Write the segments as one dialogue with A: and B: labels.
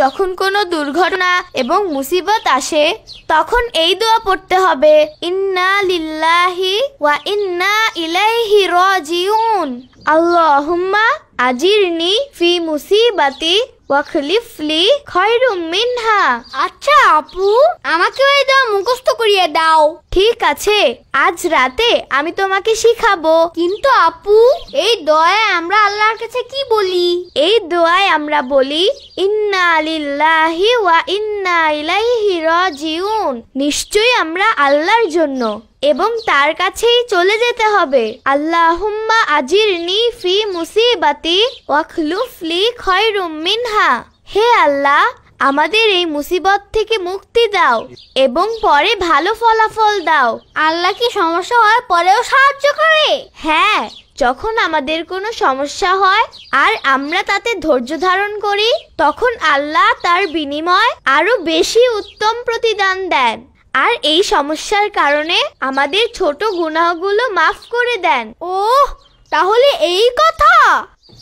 A: যখন কোনো দুর্ঘটনা এবং মুসিবত আসে তখন এই দোয়া পড়তে হবে, ইন্না লিল্লাহি ওয়া ইন্না ইলাইহি রাজিউন। আল্লাহুম্মা আজিরনি ফি মুসিবাতি ওয়াখলিফ লি খায়রুম মিনহা।
B: আচ্ছা আপু, আমাকে এই দোয়া মুখস্থ করিয়ে দাও।
A: ঠিক আছে, আজ রাতে আমি তোমাকে শিখাবো।
B: কিন্তু আপু, এই দোয়ায় আমরা আল্লাহর কাছে কি বলি?
A: এই দোয়ায় আমরা বলি, ইন্না লিল্লাহি ওয়া ইন্না ইলাইহি রাজিউন। নিশ্চয়ই আমরা আল্লাহর জন্য এবং তার কাছেই চলে যেতে হবে। আল্লাহুম্মা আজিরনি ফি মুসিবাতি ওয়াখলুফ লি খায়রুম মিনহা। হে আল্লাহ, আমাদের এই মুসিবত থেকে মুক্তি দাও এবং পরে ভালো ফলাফল দাও।
B: আল্লাহ কি সমস্যা হওয়ার পরেও সাহায্য করে?
A: হ্যাঁ, যখন আমাদের কোনো সমস্যা হয় আর আমরা তাতে ধৈর্য ধারণ করি তখন আল্লাহ তার বিনিময় আরো বেশি উত্তম প্রতিদান দেন আর এই সমস্যার কারণে আমাদের ছোট গুনাহগুলো মাফ করে দেন।
B: ওহ, তাহলে এই কথা।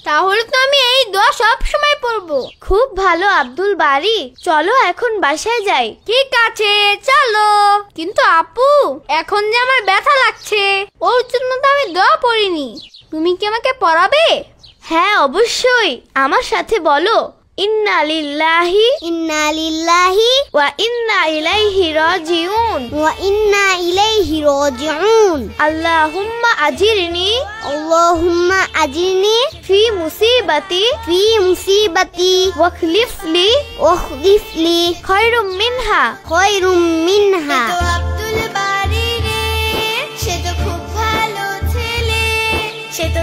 B: তাহলে তো আমি এই দোয়া সব সময় পড়বো।
A: খুব ভালো আব্দুল বারী, চলো এখন বাসায় যাই।
B: ঠিক আছে, চলো। কিন্তু আপু, এখন যে আমার ব্যথা লাগছে, ওর জন্য তো আমি দোয়া পড়িনি। তুমি কি আমাকে পড়াবে?
A: হ্যাঁ অবশ্যই, আমার সাথে বলো, ইন্না লিল্লাহি ওয়া ইন্না ইলাইহি রাজিউন। আল্লাহুম্মা আজিরনি ফি মুসিবাতি ওয়াখলিফ লি খায়রুম মিনহা।
B: তো আব্দুল বারী রে, সে তো খুব ভালো ছেলে, সে তো